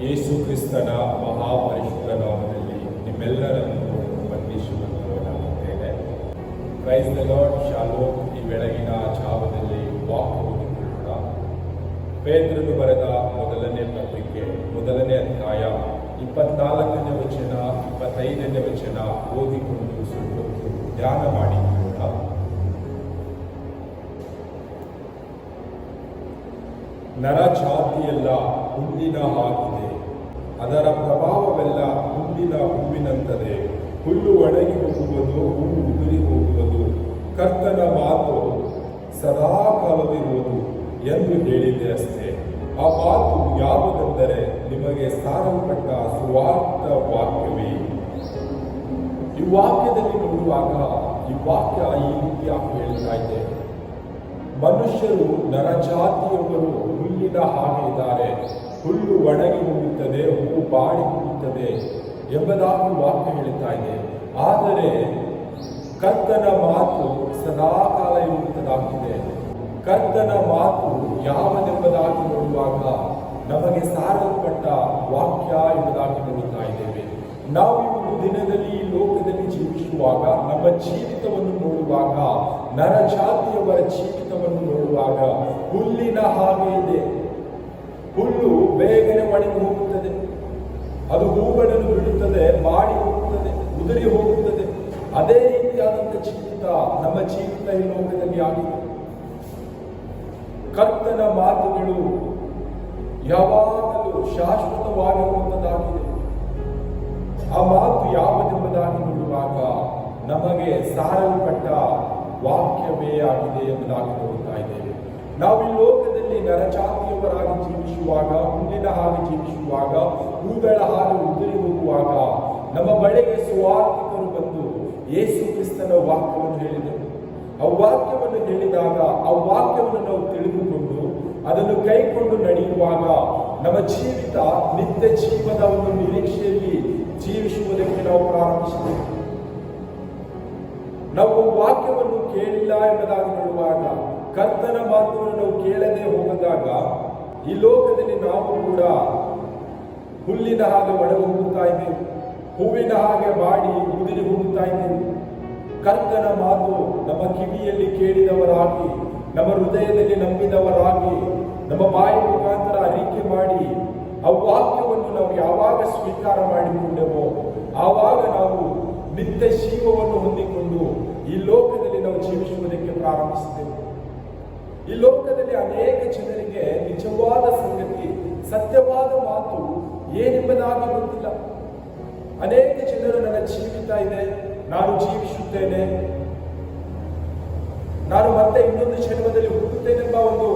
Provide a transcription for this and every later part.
ಯೇಸು ಕ್ರಿಸ್ತನ ಮಹಾಪರಿಶುದ್ಧ ನಾಮದಲ್ಲಿ ನಿಮ್ಮೆಲ್ಲರನ್ನು ವಂದಿಸುವಂತವನಾಗಿದ್ದೇನೆ. Praise the lord. ಶಾಲೋಮ್. ಈ ಬೆಳಗಿನ ಜಾವದಲ್ಲಿ ವಾಕ್ಯವನ್ನು ಕೇಳೋಣ. ಪೇತ್ರನು ಬರೆದ ಮೊದಲನೇ ಪತ್ರಿಕೆ 1ನೇ ಅಧ್ಯಾಯ 24ನೇ ವಚನ 25ನೇ ವಚನ ಓದಿಕೊಂಡು ಸ್ವಲ್ಪ ಧ್ಯಾನ ಮಾಡಿ ಕೇಳೋಣ. ನರಜಾತಿಯೆಲ್ಲ ಹುಲ್ಲಿನ ಹಾಗಿದೆ, ಅದರ ಪ್ರಭಾವವೆಲ್ಲ ಹುಲ್ಲಿನ ಹೂವಿನಂತದೆ. ಹುಲ್ಲು ಒಣಗಿ ಹೋಗುವುದು, ಹೂವು ಉದುರಿ ಹೋಗುವುದು, ಕರ್ತನ ಮಾತು ಸದಾಕಾಲವಿರುವುದು ಎಂದು ಹೇಳಿದೆ ಅಷ್ಟೇ. ಆ ಮಾತು ಯಾವುದೆಂದರೆ ನಿಮಗೆ ಸಾರಲ್ಪಟ್ಟ ಸುವಾರ್ಥ ವಾಕ್ಯವೇ. ಈ ವಾಕ್ಯದಲ್ಲಿ ನೋಡುವಾಗ ಈ ವಾಕ್ಯ ಈ ರೀತಿಯಾಗಿ ಹೇಳ್ತಾ ಇದೆ, ಮನುಷ್ಯರು ನರಜಾತಿಯವರು ಹುಲ್ಲಿನ ಹಾಗೆ ಇದ್ದಾರೆ. ಹುಲ್ಲು ಒಣಗಿ ಹೋಗುತ್ತದೆ, ಹೂವು ಬಾಡಿ ಹೋಗುತ್ತದೆ ಎಂಬುದಾಗಿ ವಾಕ್ಯ ಹೇಳ್ತಾ ಇದೆ. ಆದರೆ ಕರ್ತನ ಮಾತು ಸದಾಕಾಲ ಇರುವಂತದಾಗಿದೆ. ಕರ್ತನ ಮಾತು ಯಾವದೆಂಬುದಾಗಿ ನೋಡುವಾಗ ನಮಗೆ ಸಾರಲ್ಪಟ್ಟ ವಾಕ್ಯ ಎಂಬುದಾಗಿ ನೋಡುತ್ತಾ ಇದ್ದೇವೆ. ನಾವು ಈ ಒಂದು ದಿನದಲ್ಲಿ ಈ ಲೋಕದಲ್ಲಿ ಜೀವಿಸುವಾಗ ನಮ್ಮ ಜೀವಿತವನ್ನು ನೋಡುವಾಗ, ನರಜಾತಿಯವರ ಜೀವಿತವನ್ನು ನೋಡುವಾಗ ಹುಲ್ಲಿನ ಹಾಗೆ ಇದೆ. ಹುಲ್ಲು ಬೇಗನೆ ಒಣಗಿ ಹೋಗುತ್ತದೆ, ಅದು ಹೂಗಳನ್ನು ಬಿಡುತ್ತದೆ, ಬಾಡಿ ಹೋಗುತ್ತದೆ, ಉದುರಿ ಹೋಗುತ್ತದೆ. ಅದೇ ರೀತಿಯಾದಂಥ ಜೀವಿತ ನಮ್ಮ ಜೀವಿತ ಈ ಲೋಕದಲ್ಲಿ ಆಗಿದೆ. ಕರ್ತನ ಮಾತುಗಳು ಯಾವಾಗಲೂ ಶಾಶ್ವತವಾಗಿರುವಂಥದ್ದಾಗಿದೆ. ಆ ಮಾತು ಯಾವುದೆಂಬುದಾಗಿ ನೋಡುವಾಗ ನಮಗೆ ಸಾರಲ್ಪಟ್ಟ ವಾಕ್ಯವೇ ಆಗಿದೆ ಎಂಬುದಾಗಿ ನೋಡುತ್ತಾ ಇದ್ದೇವೆ. ನಾವು ಈ ಲೋಕದಲ್ಲಿ ನರಜಾತಿಯವರಾಗಿ ಜೀವಿಸುವಾಗ, ಹುಲ್ಲಿನ ಹಾಗೆ ಜೀವಿಸುವಾಗ, ಹೂಗಳ ಹಾಗೆ ಉದುರಿ ಹೋಗುವಾಗ ನಮ್ಮ ಬಳಿಗೆ ಸುವಾರ್ತಿಕರು ಬಂದು ಯೇಸು ಕ್ರಿಸ್ತನ ವಾಕ್ಯವನ್ನು ಹೇಳಿದರು. ಆ ವಾಕ್ಯವನ್ನು ಹೇಳಿದಾಗ ಆ ವಾಕ್ಯವನ್ನು ನಾವು ತಿಳಿದುಕೊಂಡು ಅದನ್ನು ಕೈಕೊಂಡು ನಡೆಯುವಾಗ ನಮ್ಮ ಜೀವಿತ ನಿತ್ಯ ಜೀವದ ಒಂದು ನಿರೀಕ್ಷೆಯಲ್ಲಿ ಜೀವಿಸುವುದಕ್ಕೆ ನಾವು ಪ್ರಾರಂಭಿಸಿದ್ದೇವೆ. ನಾವು ವಾಕ್ಯವನ್ನು ಕೇಳಿಲ್ಲ ಎಂಬುದಾಗಿ ನೋಡುವಾಗ, ಕರ್ತನ ಮಾತನ್ನು ನಾವು ಕೇಳದೆ ಹೋಗದಾಗ ಈ ಲೋಕದಲ್ಲಿ ನಾವು ಕೂಡ ಹುಲ್ಲಿನ ಹಾಗೆ ಒಣಗಿ ಹೋಗುತ್ತಾ ಇದ್ದೇವೆ, ಹೂವಿನ ಹಾಗೆ ಬಾಡಿ ಉದುರಿ ಹೋಗುತ್ತಾ ಇದ್ದೇವೆ. ಕರ್ತನ ಮಾತು ನಮ್ಮ ಕಿವಿಯಲ್ಲಿ ಕೇಳಿದವರಾಗಿ, ನಮ್ಮ ಹೃದಯದಲ್ಲಿ ನಂಬಿದವರಾಗಿ, ನಮ್ಮ ಬಾಯಿ ಮುಖಾಂತರ ಅರಿಕೆ ಮಾಡಿ ಆ ವಾಕ್ಯವನ್ನು ನಾವು ಯಾವಾಗ ಸ್ವೀಕಾರ ಮಾಡಿಕೊಂಡೆವೋ ಆವಾಗ ನಾವು ನಿತ್ಯ ಜೀವವನ್ನು ಹೊಂದಿಕೊಂಡು ಈ ಲೋಕದಲ್ಲಿ ನಾವು ಜೀವಿಸುವುದಕ್ಕೆ ಪ್ರಾರಂಭಿಸಿದೆವು. ಈ ಲೋಕದಲ್ಲಿ ಅನೇಕ ಜನರಿಗೆ ನಿಜವಾದ ಸಂಗತಿ, ಸತ್ಯವಾದ ಮಾತು ಏನೆಂಬುದಾಗಿ ಗೊತ್ತಿಲ್ಲ. ಅನೇಕ ಜನರು ನನ್ನ ಜೀವಿತ ಇದೆ, ನಾನು ಜೀವಿಸುತ್ತೇನೆ, ನಾನು ಮತ್ತೆ ಇನ್ನೊಂದು ಜನ್ಮದಲ್ಲಿ ಹುಟ್ಟುತ್ತೇನೆಂಬ ಒಂದು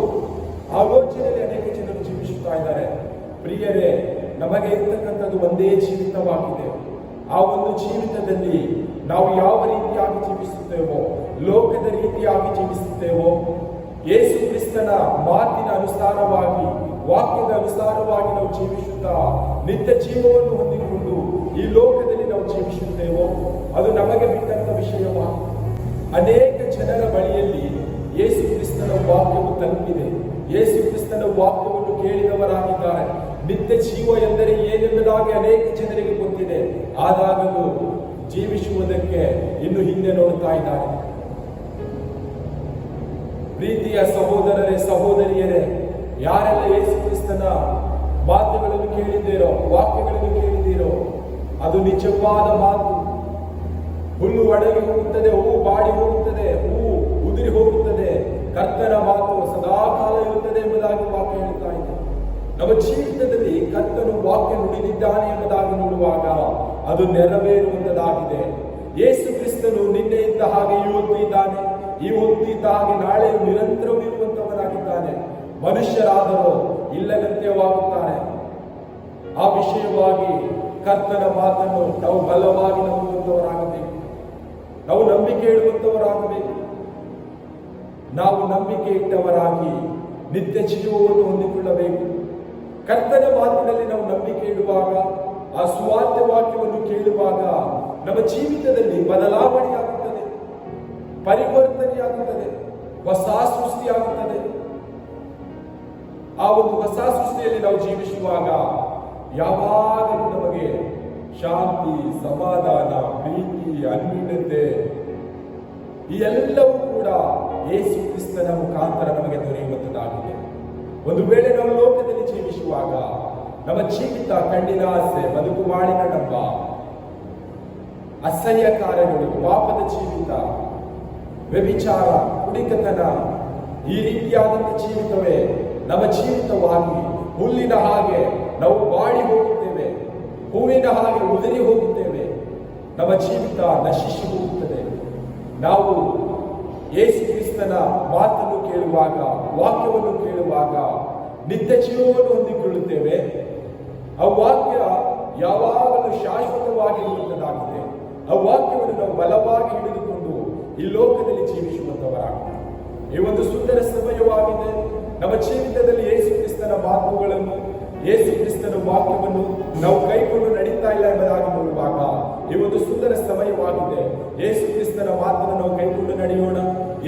ಆಲೋಚನೆಯಲ್ಲಿ ಅನೇಕ ಜನರು ಜೀವಿಸುತ್ತಾ ಇದ್ದಾರೆ. ಪ್ರಿಯರೇ, ನಮಗೆ ಇರ್ತಕ್ಕಂಥದ್ದು ಒಂದೇ ಜೀವಿತವಾಗಿದೆ. ಆ ಒಂದು ಜೀವಿತದಲ್ಲಿ ನಾವು ಯಾವ ರೀತಿಯಾಗಿ ಜೀವಿಸುತ್ತೇವೋ, ಲೋಕದ ರೀತಿಯಾಗಿ ಜೀವಿಸುತ್ತೇವೋ, ಯೇಸು ಕ್ರಿಸ್ತನ ಮಾತಿನ ಅನುಸಾರವಾಗಿ, ವಾಕ್ಯದ ಅನುಸಾರವಾಗಿ ನಾವು ಜೀವಿಸುತ್ತಾ ನಿತ್ಯ ಜೀವವನ್ನು ಹೊಂದಿಕೊಂಡು ಈ ಲೋಕದಲ್ಲಿ ನಾವು ಜೀವಿಸುತ್ತೇವೋ ಅದು ನಮಗೆ ಬಿಟ್ಟಂತ ವಿಷಯವಾಗಿದೆ. ಅನೇಕ ಜನರ ಬಳಿಯಲ್ಲಿ ಯೇಸು ಕ್ರಿಸ್ತನ ವಾಕ್ಯವು ತಲುಪಿದೆ. ಯೇಸು ಕ್ರಿಸ್ತನ ವಾಕ್ಯವನ್ನು ಕೇಳಿದವರಾಗಿದ್ದಾರೆ. ನಿತ್ಯ ಜೀವ ಎಂದರೆ ಏನೆಂಬುದಾಗಿ ಅನೇಕ ಜನರಿಗೆ ಗೊತ್ತಿದೆ. ಆದಾಗಲೂ ಜೀವಿಸುವುದಕ್ಕೆ ಇನ್ನು ಹಿಂದೆ ನೋಡ್ತಾ ಇದ್ದಾರೆ. ಪ್ರೀತಿಯ ಸಹೋದರರೇ, ಸಹೋದರಿಯರೇ, ಯಾರೆಲ್ಲ ಯೇಸು ಕ್ರಿಸ್ತನ ಮಾತುಗಳನ್ನು ಕೇಳಿದ್ದೀರೋ, ವಾಕ್ಯಗಳನ್ನು ಕೇಳಿದ್ದೀರೋ, ಅದು ನಿಜವಾದ ಮಾತು. ಹುಲ್ಲು ಒಣಗಿ ಹೋಗುತ್ತದೆ, ಹೂವು ಬಾಡಿ ಹೋಗುತ್ತದೆ, ಹೂವು ಉದುರಿ ಹೋಗುತ್ತದೆ, ಕರ್ತನ ಮಾತು ಸದಾಕಾಲ ಇರುತ್ತದೆ ಎಂಬುದಾಗಿ ವಾಕ್ಯ ಹೇಳ್ತಾ ಇದೆ. ನಮ್ಮ ಜೀವಿತದಲ್ಲಿ ಕರ್ತನು ವಾಕ್ಯ ನುಡಿದಿದ್ದಾನೆ ಎಂಬುದಾಗಿ ನೋಡುವಾಗ ಅದು ನೆರವೇರುವಂತದಾಗಿದೆ. ಯೇಸು ಕ್ರಿಸ್ತನು ನಿನ್ನೆ ಇದ್ದ ಹಾಗೆ ಇವತ್ತು ಇದ್ದಾನೆ, ಇವತ್ತು ಇದ್ದ ಹಾಗೆ ನಾಳೆ ನಿರಂತರವೂ ಇರುವಂತವನಾಗಿದ್ದಾನೆ. ಮನುಷ್ಯರಾದರೂ ಇಲ್ಲದಂತೆವಾಗುತ್ತಾರೆ. ಆ ವಿಷಯವಾಗಿ ಕರ್ತನ ಮಾತನ್ನು ನಾವು ಬಲವಾಗಿ ನಂಬುವಂತವರಾಗಬೇಕು. ನಾವು ನಂಬಿಕೆ ಇಡುವಂತವರಾಗಬೇಕು. ನಾವು ನಂಬಿಕೆ ಇಟ್ಟವರಾಗಿ ನಿತ್ಯ ಜೀವವನ್ನು ಹೊಂದಿಕೊಳ್ಳಬೇಕು. ಕರ್ತನ ಮಾತಿನಲ್ಲಿ ನಾವು ನಂಬಿಕೆ ಇಡುವಾಗ, ಆ ಸುವಾರ್ಥ ವಾಕ್ಯವನ್ನು ಕೇಳುವಾಗ ನಮ್ಮ ಜೀವಿತದಲ್ಲಿ ಬದಲಾವಣೆಯಾಗುತ್ತದೆ, ಪರಿವರ್ತನೆಯಾಗುತ್ತದೆ, ಹೊಸ ಸೃಷ್ಟಿಯಾಗುತ್ತದೆ. ಆ ಒಂದು ಹೊಸ ಸೃಷ್ಟಿಯಲ್ಲಿ ನಾವು ಜೀವಿಸುವಾಗ ಯಾವಾಗಲೂ ನಮಗೆ ಶಾಂತಿ, ಸಮಾಧಾನ, ಪ್ರೀತಿ, ಅನ್ಯೂನ್ಯತೆ ಈ ಎಲ್ಲವೂ ಕೂಡ ಯೇಸು ಕ್ರಿಸ್ತನ ಮುಖಾಂತರ ನಮಗೆ ದೊರೆಯುವಂತದ್ದಾಗಿದೆ. ಒಂದು ವೇಳೆ ನಾವು ಲೋಕದಲ್ಲಿ ಜೀವಿಸುವಾಗ ನಮ್ಮ ಜೀವಿತ ಕಣ್ಣಿನ ಆಸೆ, ಬದುಕು ಮಾಡಿನ ಡಂಬ, ಅಸಹ್ಯ ಕಾರ್ಯಗಳು, ಪಾಪದ ಜೀವಿತ, ವ್ಯಭಿಚಾರ, ಕುಡಿಕತನ, ಈ ರೀತಿಯಾದಂಥ ಜೀವಿತವೇ ನಮ್ಮ ಜೀವಿತವಾಗಿ ಹುಲ್ಲಿನ ಹಾಗೆ ನಾವು ಬಾಡಿ ಹೋಗುತ್ತೇವೆ, ಹೂವಿನ ಹಾಗೆ ಉದುರಿ ಹೋಗುತ್ತೇವೆ, ನಮ್ಮ ಜೀವಿತ ನಶಿಸಿ ಹೋಗುತ್ತದೆ. ನಾವು ಯೇಸು ಕ್ರಿಸ್ತನ ಮಾತನ್ನು ಕೇಳುವಾಗ, ವಾಕ್ಯವನ್ನು ಕೇಳುವಾಗ ನಿತ್ಯ ಜೀವವನ್ನು ಹೊಂದಿಕೊಳ್ಳುತ್ತೇವೆ. ಆ ವಾಕ್ಯ ಯಾವಾಗಲೂ ಶಾಶ್ವತವಾಗಿರುವಂತದ್ದಾಗಿದೆ. ಆ ವಾಕ್ಯವನ್ನು ನಾವು ಬಲವಾಗಿ ಹಿಡಿದುಕೊಂಡು ಈ ಲೋಕದಲ್ಲಿ ಜೀವಿಸುವಂತವರಾಗ್ತೇವೆ. ಈ ಒಂದು ಸುಂದರ ಸಮಯವಾಗಿದೆ. ನಮ್ಮ ಜೀವಿತದಲ್ಲಿ ಯೇಸು ಕ್ರಿಸ್ತನ ಮಾತುಗಳನ್ನು, ಯೇಸು ಕ್ರಿಸ್ತನ ವಾಕ್ಯವನ್ನು ನಾವು ಕೈಕೊಂಡು ನಡೀತಾ ಇಲ್ಲ ಎಂಬುದಾಗಿ ನೋಡುವಾಗ ಈ ಒಂದು ಸುಂದರ ಸಮಯವಾಗಿದೆ. ಯೇಸು ಕ್ರಿಸ್ತನ ಮಾತನ್ನು ನಾವು ಕೈಕೊಂಡು ನಡೆಯೋಣ.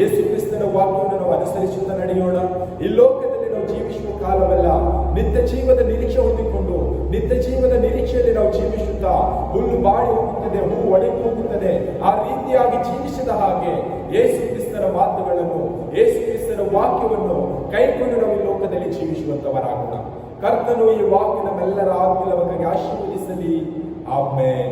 ಯೇಸು ಕ್ರಿಸ್ತನ ವಾಕ್ಯವನ್ನು ನಾವು ಅನುಸರಿಸುತ್ತಾ ನಡೆಯೋಣ. ಈ ಲೋಕದಲ್ಲಿ ನಾವು ಜೀವಿಸುವ ಕಾಲವೆಲ್ಲ ನಿತ್ಯ ಜೀವದ ನಿರೀಕ್ಷೆ ಹೊಂದಿಕೊಂಡು, ನಿತ್ಯ ಜೀವದ ನಿರೀಕ್ಷೆಯಲ್ಲಿ ನಾವು ಜೀವಿಸುತ್ತಾ ಹುಲ್ಲು ಬಾಡಿ ಹೋಗುತ್ತದೆ, ಹೂ ಒಡೆದು ಹೋಗುತ್ತದೆ, ಆ ರೀತಿಯಾಗಿ ಜೀವಿಸಿದ ಹಾಗೆ ಯೇಸು ಕ್ರಿಸ್ತನ ಮಾತುಗಳನ್ನು, ಯೇಸು ಕ್ರಿಸ್ತನ ವಾಕ್ಯವನ್ನು ಕೈಕೊಂಡು ನಾವು ಈ ಲೋಕದಲ್ಲಿ ಜೀವಿಸುವಂತವರಾಗೋಣ. ಕರ್ತನು ಈ ವಾಕ್ಯ ನಮ್ಮೆಲ್ಲರ ಆತ್ಮೀಯವಾಗಿ ಆಶೀರ್ವದಿಸಲಿ. ಆಮೆನ್.